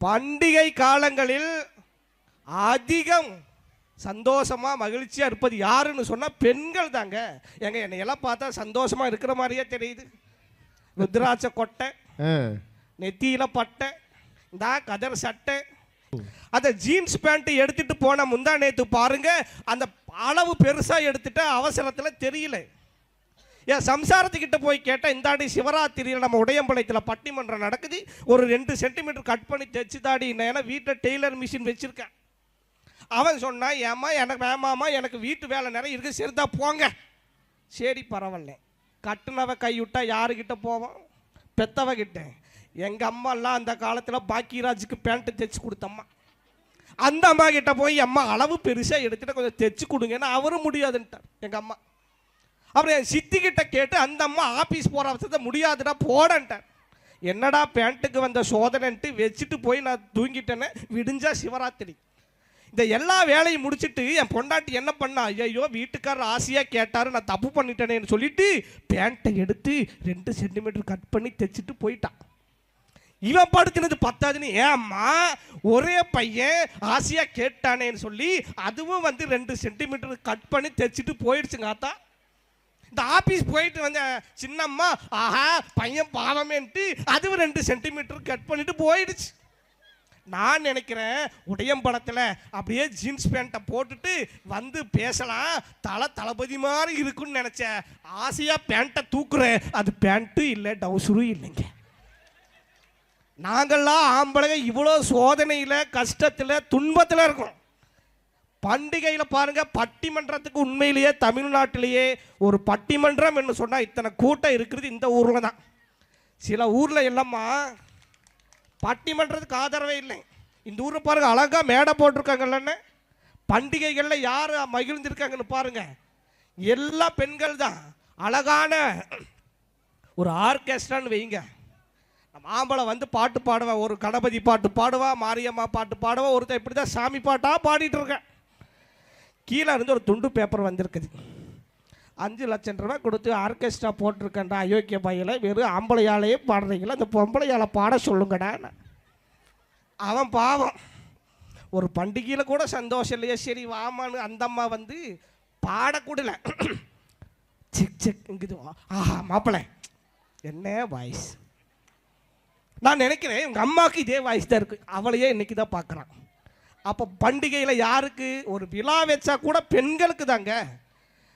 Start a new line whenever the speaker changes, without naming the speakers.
பண்டிகை காலங்களில் அதிகம் சந்தோஷமா மகிழ்ச்சியா இருப்பது யாருன்னு சொன்னா பெண்கள் தாங்க. எங்க என்னையெல்லாம் பார்த்தா சந்தோஷமா இருக்கிற மாதிரியே தெரியுது. ருத்ராட்ச கொட்டை, நெத்தியில பட்டை, இந்த கதர் சட்டை, அந்த ஜீன்ஸ் பேண்ட் எடுத்துட்டு போன முந்தா நேத்து பாருங்க, அந்த அளவு பெருசா எடுத்துட்ட அவசரத்துல தெரியல. என் சம்சாரத்துக்கிட்ட போய் கேட்டால் இந்தாடி சிவராத்திரியில் நம்ம உடையம்பாளையத்தில் பட்டிமன்றம் நடக்குது, ஒரு 2 சென்டிமீட்டர் கட் பண்ணி தைச்சு தாடி, ஏன்னா வீட்டில் டெய்லர் மிஷின் வச்சுருக்கேன். அவன் சொன்னான், ஏம்மா எனக்கு வேமாம்மா, எனக்கு வீட்டு வேலை நிறைய இருக்குது, சரிதா போங்க. சரி பரவாயில்ல. கட்டுனவ கைவிட்டா யாருக்கிட்ட போவோம்? பெத்தவகிட்ட. எங்கள் அம்மாலாம் அந்த காலத்தில் பாக்கியராஜுக்கு பேண்ட்டு தைச்சு கொடுத்தம்மா. அந்த அம்மா கிட்ட போய் அம்மா அளவு பெருசாக எடுத்துகிட்டு கொஞ்சம் தைச்சு கொடுங்கன்னா அவரும் முடியாதுன்ட்டார் எங்கள் அம்மா. அப்புறம் என் சித்திக்கிட்ட கேட்டு அந்த அம்மா ஆஃபீஸ் போகிற அவசரத்தை முடியாதுடா போடன்ட்டேன். என்னடா பேண்ட்டுக்கு வந்த சோதனைன்ட்டு வச்சுட்டு போய் நான் தூங்கிட்டேன்னு. விடிஞ்சா சிவராத்திரி. இந்த எல்லா வேலையும் முடிச்சுட்டு என் பொண்டாட்டி என்ன பண்ணா, ஐயோ வீட்டுக்காரர் ஆசையாக கேட்டார், நான் தப்பு பண்ணிட்டேனேன்னு சொல்லிட்டு பேண்ட்டை எடுத்து 2 சென்டிமீட்டர் கட் பண்ணி தைச்சிட்டு போயிட்டான். இவன் படுத்தினது பத்தாதுன்னு, ஏம்மா ஒரே பையன் ஆசையாக கேட்டானேன்னு சொல்லி அதுவும் வந்து 2 சென்டிமீட்டர் கட் பண்ணி தைச்சிட்டு போயிடுச்சுங்க. ஆத்தா இந்த ஆபீஸ் போயிட்டு வந்த சின்னம்மா, ஆஹா பையன் பாவமேன்ட்டு அதுவும் 2 சென்டிமீட்டர் கட் பண்ணிட்டு போயிடுச்சு. நான் நினைக்கிறேன் உடையம்பலத்தில் அப்படியே ஜீன்ஸ் பேண்ட்டை போட்டுட்டு வந்து பேசலாம், தளபதி மாதிரி இருக்குன்னு நினைச்சேன். ஆசையாக பேண்ட்டை தூக்குறேன், அது பேண்ட்டு இல்லை, டவுசரும் இல்லைங்க. நாங்கள்லாம் ஆம்பளைங்க இவ்வளோ சோதனையில், கஷ்டத்தில், துன்பத்தில் இருக்கோம். பண்டிகையில் பாருங்க, பட்டிமன்றத்துக்கு உண்மையிலேயே தமிழ்நாட்டிலேயே ஒரு பட்டிமன்றம் என்று சொன்னால் இத்தனை கூட்டம் இருக்கிறது இந்த ஊரில் தான். சில ஊரில் எல்லாமா பட்டிமன்றத்துக்கு ஆதரவே இல்லை. இந்த ஊரில் பாருங்க அழகாக மேடை போட்டிருக்காங்கல்லன்னு. பண்டிகைகளில் யார் மகிழ்ந்திருக்காங்கன்னு பாருங்க, எல்லா பெண்கள் தான். அழகான ஒரு ஆர்கெஸ்ட்ரான்னு வைங்க, நம்ம ஆம்பளை வந்து பாட்டு பாடுவா, ஒரு கணபதி பாட்டு பாடுவா, மாரியம்மா பாட்டு பாடுவா, ஒருத்தர் இப்படி தான் சாமி பாட்டாக பாடிட்டு இருக்கேன். கீழே இருந்து ஒரு துண்டு பேப்பர் வந்திருக்குது, 5 லட்சம் ரூபாய் கொடுத்து ஆர்கெஸ்ட்ரா போட்டிருக்கேன்டா அயோக்கிய பையில, வெறும் ஆம்பளையாலேயே பாடுறீங்களா, அந்த பொம்பளையால பாட சொல்லுங்கடா. அவன் பாவம் ஒரு பண்டிகையில் கூட சந்தோஷம் இல்லையா, சரி வாமான்னு அந்த அம்மா வந்து பாடக்கூடல. சிக் சிக் இங்குது, ஆஹா மாப்பிள்ளை என்ன வாய்ஸ். நான் நினைக்கிறேன் உங்கள் அம்மாவுக்கு இதே வாய்ஸ் தான் இருக்குது, அவளையே இன்னைக்கு தான் பார்க்குறான். அப்போ பண்டிகையில் யாருக்கு ஒரு விழா வச்சா கூட பெண்களுக்கு தாங்க.